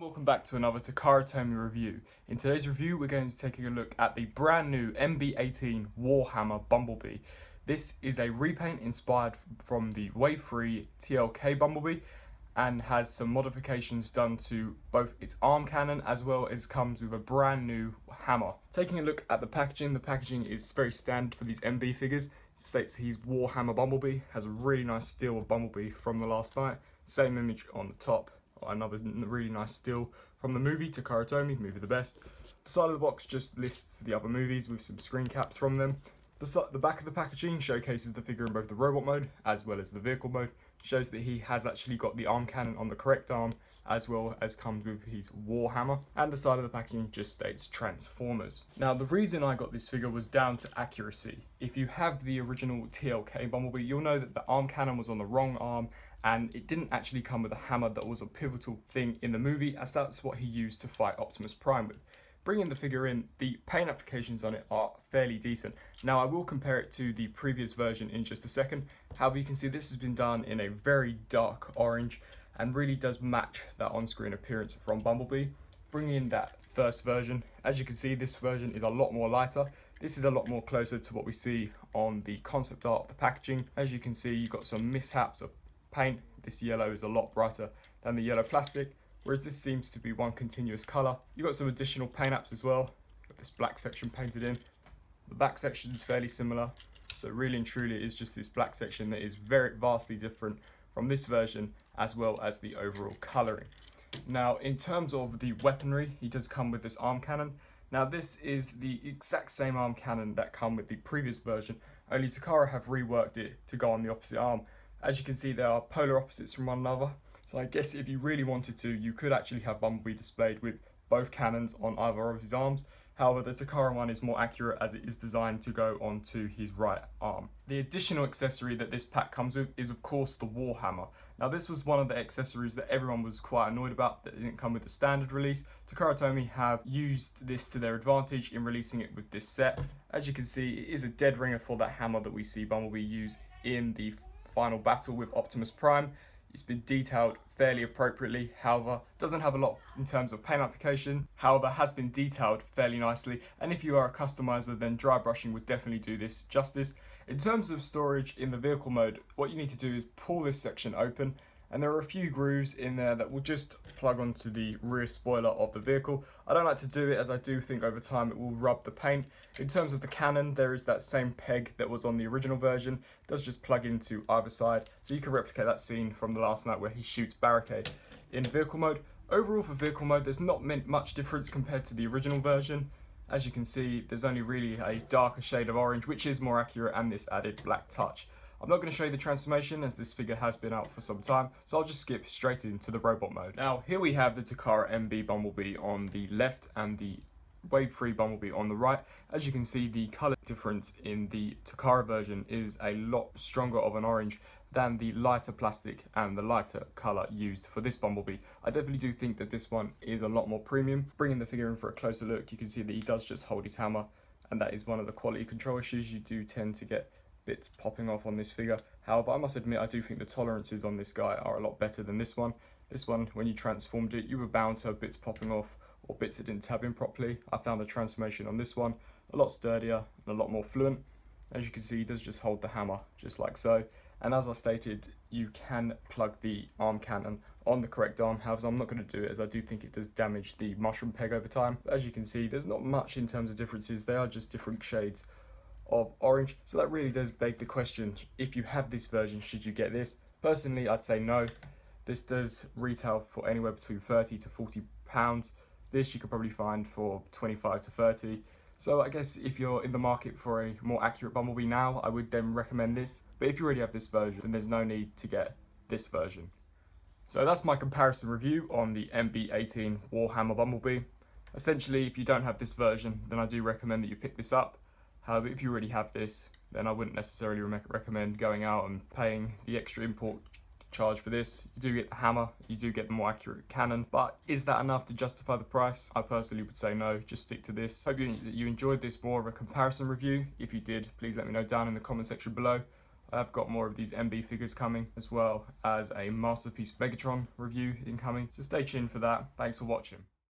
And welcome back to another Takara Tomy review. In today's review we're going to be taking a look at the brand new MB-18 War Hammer Bumblebee. This is a repaint inspired from the Wave 3 TLK Bumblebee and has some modifications done to both its arm cannon as well as comes with a brand new hammer. Taking a look at the packaging is very standard for these MB figures. It states that he's War Hammer Bumblebee, has a really nice still of Bumblebee from the last night, same image on the top. Another really nice still from the movie, Takara Tomy, movie the best. The side of the box just lists the other movies with some screen caps from them. The back of the packaging showcases the figure in both the robot mode as well as the vehicle mode. Shows that he has actually got the arm cannon on the correct arm as well as comes with his war hammer. And the side of the packaging just states Transformers. Now the reason I got this figure was down to accuracy. If you have the original TLK Bumblebee, you'll know that the arm cannon was on the wrong arm and it didn't actually come with a hammer that was a pivotal thing in the movie, as that's what he used to fight Optimus Prime with. Bringing the figure in, the paint applications on it are fairly decent. Now I will compare it to the previous version in just a second. However, you can see this has been done in a very dark orange and really does match that on-screen appearance from Bumblebee. Bringing in that first version, as you can see this version is a lot more lighter. This is a lot more closer to what we see on the concept art of the packaging. As you can see, you've got some mishaps of paint. This yellow is a lot brighter than the yellow plastic, whereas this seems to be one continuous colour. You've got some additional paint apps as well. Got this black section painted in. The back section is fairly similar, so really and truly it is just this black section that is very vastly different from this version as well as the overall colouring. Now in terms of the weaponry, he does come with this arm cannon. Now this is the exact same arm cannon that come with the previous version, only Takara have reworked it to go on the opposite arm. As you can see, they are polar opposites from one another, so I guess if you really wanted to, you could actually have Bumblebee displayed with both cannons on either of his arms. However, the Takara one is more accurate as it is designed to go onto his right arm. The additional accessory that this pack comes with is of course the War Hammer. Now this was one of the accessories that everyone was quite annoyed about that it didn't come with the standard release. Takara Tomy have used this to their advantage in releasing it with this set. As you can see, it is a dead ringer for that hammer that we see Bumblebee use in the final battle with Optimus Prime. It's been detailed fairly appropriately, however doesn't have a lot in terms of paint application, however has been detailed fairly nicely, and if you are a customizer then dry brushing would definitely do this justice. In terms of storage in the vehicle mode, what you need to do is pull this section open, and there are a few grooves in there that will just plug onto the rear spoiler of the vehicle. I don't like to do it as I do think over time it will rub the paint. In terms of the cannon, there is that same peg that was on the original version. It does just plug into either side, so you can replicate that scene from the last night where he shoots Barricade in vehicle mode. Overall for vehicle mode, there's not much difference compared to the original version. As you can see, there's only really a darker shade of orange, which is more accurate, and this added black touch. I'm not going to show you the transformation as this figure has been out for some time, so I'll just skip straight into the robot mode. Now here we have the Takara MB Bumblebee on the left and the Wave 3 Bumblebee on the right. As you can see, the colour difference in the Takara version is a lot stronger of an orange than the lighter plastic and the lighter colour used for this Bumblebee. I definitely do think that this one is a lot more premium. Bringing the figure in for a closer look, you can see that he does just hold his hammer, and that is one of the quality control issues. You do tend to get bits popping off on this figure. However, I must admit I do think the tolerances on this guy are a lot better than this one. This one, when you transformed it, you were bound to have bits popping off or bits that didn't tab in properly. I found the transformation on this one a lot sturdier and a lot more fluent. As you can see, he does just hold the hammer just like so. And as I stated, you can plug the arm cannon on the correct arm. However, I'm not going to do it as I do think it does damage the mushroom peg over time. But as you can see, there's not much in terms of differences. They are just different shades of orange, so that really does beg the question, if you have this version, should you get this? Personally, I'd say no. This does retail for anywhere between 30 to 40 pounds. This you could probably find for 25 to 30. So I guess if you're in the market for a more accurate Bumblebee now, I would then recommend this. But if you already have this version, then there's no need to get this version. So that's my comparison review on the MB-18 War Hammer Bumblebee. Essentially, if you don't have this version, then I do recommend that you pick this up. However, if you already have this, then I wouldn't necessarily recommend going out and paying the extra import charge for this. You do get the hammer, you do get the more accurate cannon, but is that enough to justify the price? I personally would say no, just stick to this. Hope you enjoyed this more of a comparison review. If you did, please let me know down in the comment section below. I've got more of these MB figures coming, as well as a Masterpiece Megatron review incoming, so stay tuned for that. Thanks for watching.